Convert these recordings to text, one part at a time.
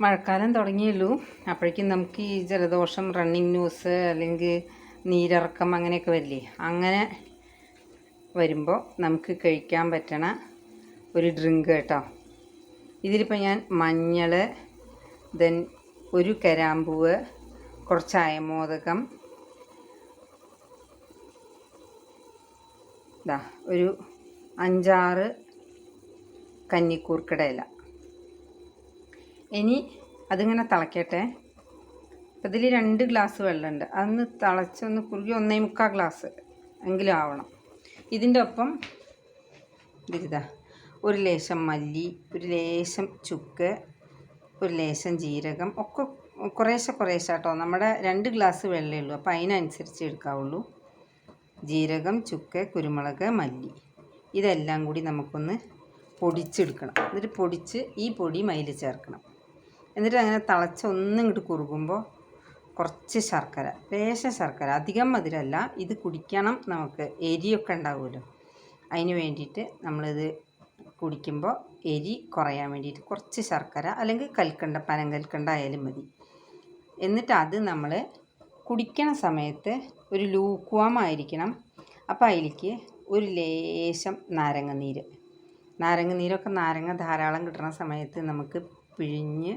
മഴക്കാലം തുടങ്ങിയുള്ളൂ. അപ്പോഴേക്കും നമുക്ക് ഈ ജലദോഷം, റണ്ണിങ് ന്യൂസ് അല്ലെങ്കിൽ നീരിറക്കം അങ്ങനെയൊക്കെ വരില്ലേ. അങ്ങനെ വരുമ്പോൾ നമുക്ക് കഴിക്കാൻ പറ്റണ ഒരു ഡ്രിങ്ക് കേട്ടോ. ഇതിലിപ്പോൾ ഞാൻ മഞ്ഞൾ, ദെൻ ഒരു കരാമ്പൂവ്, കുറച്ച് അയമോദകം, ഒരു 5-6 കന്നിക്കൂർക്കട ഇല. ഇനി അതിങ്ങനെ തിളയ്ക്കട്ടെ. അപ്പം ഇതിൽ 2 ഗ്ലാസ് വെള്ളമുണ്ട്. അതൊന്ന് തിളച്ചൊന്ന് കുറുകി 1.25 ഗ്ലാസ് എങ്കിലും ആവണം. ഇതിൻ്റെ ഒപ്പം ഇതിതാ ഒരു ലേശം മല്ലി, ഒരു ലേശം ചുക്ക്, ഒരു ലേശം ജീരകം, ഒക്കെ കുറേശ്ശെ കേട്ടോ. നമ്മുടെ 2 ഗ്ലാസ് വെള്ളമേ ഉള്ളൂ, അപ്പോൾ അതിനനുസരിച്ച് എടുക്കാവുള്ളൂ. ജീരകം, ചുക്ക്, കുരുമുളക്, മല്ലി, ഇതെല്ലാം കൂടി നമുക്കൊന്ന് പൊടിച്ചെടുക്കണം. എന്നിട്ട് പൊടിച്ച് ഈ പൊടി മൈൽ ചേർക്കണം. എന്നിട്ട് അങ്ങനെ തിളച്ച് ഒന്നിങ്ങോട്ട് കുറുകുമ്പോൾ കുറച്ച് ശർക്കര, ലേശം ശർക്കര, അധികം മധുരമല്ല. ഇത് കുടിക്കണം, നമുക്ക് എരിയൊക്കെ ഉണ്ടാവുമല്ലോ, അതിന് വേണ്ടിയിട്ട് നമ്മളിത് കുടിക്കുമ്പോൾ എരി കുറയാൻ വേണ്ടിയിട്ട് കുറച്ച് ശർക്കര, അല്ലെങ്കിൽ കൽക്കണ്ട, പനങ്കൽക്കണ്ട ആയാലും മതി. എന്നിട്ട് അത് നമ്മൾ കുടിക്കണ സമയത്ത് ഒരു ലൂക്വാമായിരിക്കണം. അപ്പോൾ അതിലേക്ക് ഒരു ലേശം നാരങ്ങ ധാരാളം കിട്ടുന്ന സമയത്ത് നമുക്ക് പിഴിഞ്ഞ്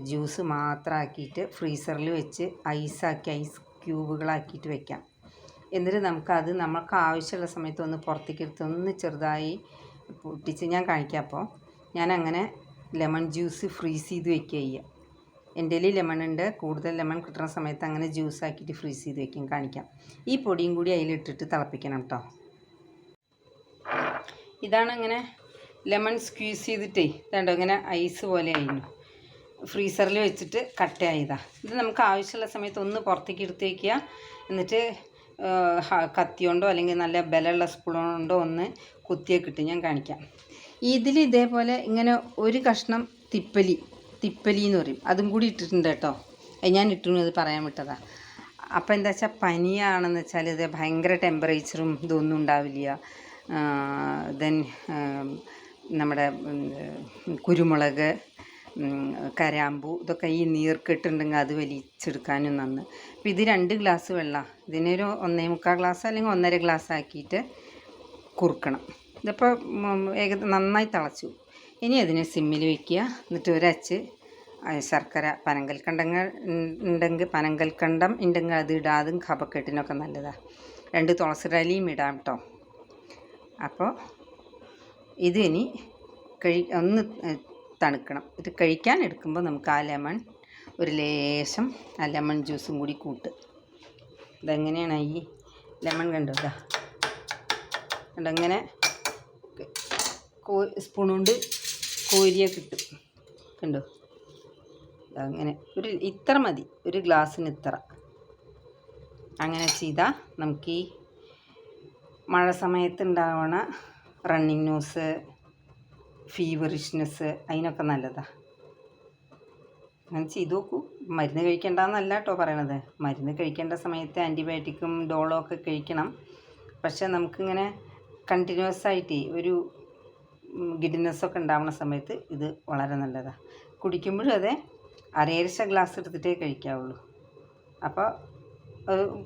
ജ്യൂസ് മാത്രമാക്കിയിട്ട് ഫ്രീസറിൽ വെച്ച് ഐസ് ക്യൂബുകളാക്കിയിട്ട് വെക്കാം. എന്നിട്ട് നമുക്ക് ആവശ്യമുള്ള സമയത്ത് ഒന്ന് പുറത്തേക്ക് എടുത്ത് ഒന്ന് ചെറുതായി പൊട്ടിച്ച് ഞാൻ കാണിക്കാം. അപ്പോൾ ഞാനങ്ങനെ ലെമൺ ജ്യൂസ് ഫ്രീസ് ചെയ്ത് വെക്കുക ചെയ്യുക. എൻ്റെ കയ്യിൽ ലെമൺ ഉണ്ട്, കൂടുതൽ ലെമൺ കിട്ടുന്ന സമയത്ത് അങ്ങനെ ജ്യൂസാക്കിയിട്ട് ഫ്രീസ് ചെയ്ത് വെക്കും, കാണിക്കാം. ഈ പൊടിയും കൂടി അതിലിട്ടിട്ട് തിളപ്പിക്കണം കേട്ടോ. ഇതാണ് അങ്ങനെ ലെമൺ സ്ക്വീസ് ചെയ്തിട്ടേ ഇതുണ്ടോ ഇങ്ങനെ ഐസ് പോലെ ആയിരുന്നു. ഫ്രീസറിൽ വെച്ചിട്ട് കട്ടയായതാണ്. ഇത് നമുക്ക് ആവശ്യമുള്ള സമയത്ത് ഒന്ന് പുറത്തേക്ക് എടുത്ത് വയ്ക്കുക. എന്നിട്ട് കത്തി കൊണ്ടോ അല്ലെങ്കിൽ നല്ല ബലമുള്ള സ്പൂൺ കൊണ്ടോ ഒന്ന് കുത്തിയൊക്കെ ഇട്ട് ഞാൻ കാണിക്കാം. ഇതിൽ ഇതേപോലെ ഇങ്ങനെ ഒരു കഷ്ണം തിപ്പലി എന്ന് പറയും, അതും കൂടി ഇട്ടിട്ടുണ്ട് കേട്ടോ. ഞാൻ ഇട്ടുന്നത് പറയാൻ വിട്ടതാണ്. അപ്പോൾ എന്താ വെച്ചാൽ പനിയാണെന്ന് വെച്ചാൽ ഇത് ഭയങ്കര ടെമ്പറേച്ചറും ഇതൊന്നും ഉണ്ടാവില്ല. ദെൻ നമ്മുടെ കുരുമുളക്, കരാമ്പൂ, ഇതൊക്കെ ഈ നീർക്കെട്ടുണ്ടെങ്കിൽ അത് വലിച്ചെടുക്കാനും നന്ന്. അപ്പോൾ ഇത് 2 ഗ്ലാസ് വെള്ളം, ഇതിനൊരു 1.25 ഗ്ലാസ് അല്ലെങ്കിൽ 1.5 ഗ്ലാസ് ആക്കിയിട്ട് കുറുക്കണം. ഇതിപ്പോൾ നന്നായി തിളച്ചു. ഇനി അതിനെ സിമ്മിൽ വയ്ക്കുക. എന്നിട്ട് ഒരച്ച് ശർക്കര, പനങ്കൽക്കണ്ടം ഉണ്ടെങ്കിൽ അത് ഇടാം. അതും കഫക്കെട്ടിനൊക്കെ നല്ലതാണ്. 2 തുളസിയിലയും ഇടാം കേട്ടോ. അപ്പോൾ ഇത് ഇനി ഒന്ന് തണുക്കണം. ഇത് കഴിക്കാൻ എടുക്കുമ്പോൾ നമുക്ക് ഒരു ലേശം ലെമൺ ജ്യൂസും കൂടി കൂട്ട്. ഇതെങ്ങനെയാണ് ഈ ലെമൺ കണ്ടോ, ഇങ്ങനെ സ്പൂൺ കൊണ്ട് കോരിയ കിട്ടും, കണ്ടോ. അങ്ങനെ ഇത്ര മതി, ഒരു ഗ്ലാസ്സിന് ഇത്ര. അങ്ങനെ ചെയ്താൽ നമുക്ക് ഈ മഴ സമയത്ത് ഉണ്ടാവണ റണ്ണിങ് ന്യൂസ്, ഫീവറിഷ്നെസ്, അതിനൊക്കെ നല്ലതാണ്. അങ്ങനെ ചെയ്ത് നോക്കൂ. മരുന്ന് കഴിക്കേണ്ടെന്നല്ല കേട്ടോ പറയണത്. മരുന്ന് കഴിക്കേണ്ട സമയത്ത് ആൻറ്റിബയോട്ടിക്കും ഡോളോ ഒക്കെ കഴിക്കണം. പക്ഷേ നമുക്കിങ്ങനെ കണ്ടിന്യൂസ് ആയിട്ട് ഒരു ഗിഡിനെസ്സൊക്കെ ഉണ്ടാവുന്ന സമയത്ത് ഇത് വളരെ നല്ലതാണ്. കുടിക്കുമ്പോഴും അതെ, അരേരശ ഗ്ലാസ് എടുത്തിട്ടേ കഴിക്കാവുള്ളൂ. അപ്പോൾ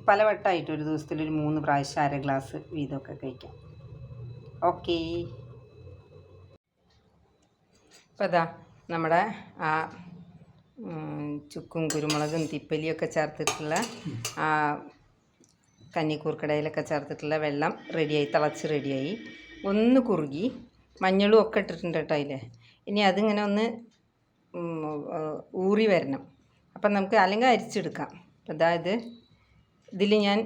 പലവട്ടമായിട്ട് ഒരു ദിവസത്തിൽ ഒരു 3 പ്രാവശ്യം 1/2 ഗ്ലാസ് വീതമൊക്കെ കഴിക്കാം. ഓക്കേ. അപ്പോൾ അതാ നമ്മുടെ ആ ചുക്കും കുരുമുളകും തിപ്പലിയൊക്കെ ചേർത്തിട്ടുള്ള ആ കന്നിക്കൂർക്കടയിലൊക്കെ ചേർത്തിട്ടുള്ള വെള്ളം തിളച്ച് റെഡിയായി. ഒന്ന് കുറുകി, മഞ്ഞളും ഒക്കെ ഇട്ടിട്ടുണ്ട് കേട്ടോ അതിൽ. ഇനി അതിങ്ങനെ ഒന്ന് ഊറി വരണം. അപ്പം നമുക്ക് അല്ലെങ്കിൽ അരിച്ചെടുക്കാം. അതായത് ഇതിൽ ഞാൻ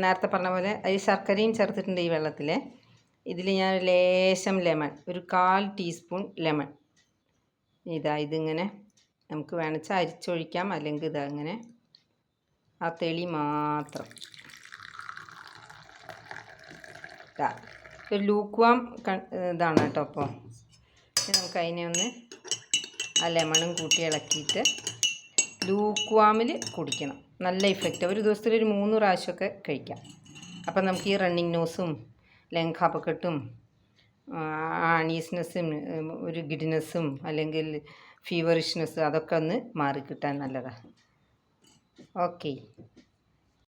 നേരത്തെ പറഞ്ഞ പോലെ ശർക്കരയും ചേർത്തിട്ടുണ്ട് ഈ വെള്ളത്തിൽ. ഇതിൽ ഞാൻ ലേശം ലെമൺ, ഒരു 1/4 ടീസ്പൂൺ ലെമൺ, ഇതിങ്ങനെ നമുക്ക് വേണമെച്ചാൽ അരിച്ചൊഴിക്കാം, അല്ലെങ്കിൽ ഇതങ്ങനെ ആ തെളി മാത്രം. ഒരു ലൂക്വാം ഇതാണ് കേട്ടോ. അപ്പോൾ നമുക്ക് അതിനെ ഒന്ന് ആ ലെമണും കൂട്ടി ഇളക്കിയിട്ട് ലൂക്വാമിൽ കുടിക്കണം. നല്ല ഇഫക്റ്റ്. ഒരു ദിവസത്തിൽ ഒരു 3 പ്രാവശ്യമൊക്കെ കഴിക്കാം. അപ്പം നമുക്ക് ഈ റണ്ണിങ് നോസും കഫക്കെട്ടും ആണീസ്നെസ്സും ഒരു ഗിഡിനെസ്സും അല്ലെങ്കിൽ ഫീവറിഷ്നെസ് അതൊക്കെ ഒന്ന് മാറിക്കിട്ടാൻ നല്ലതാണ്. ഓക്കെ.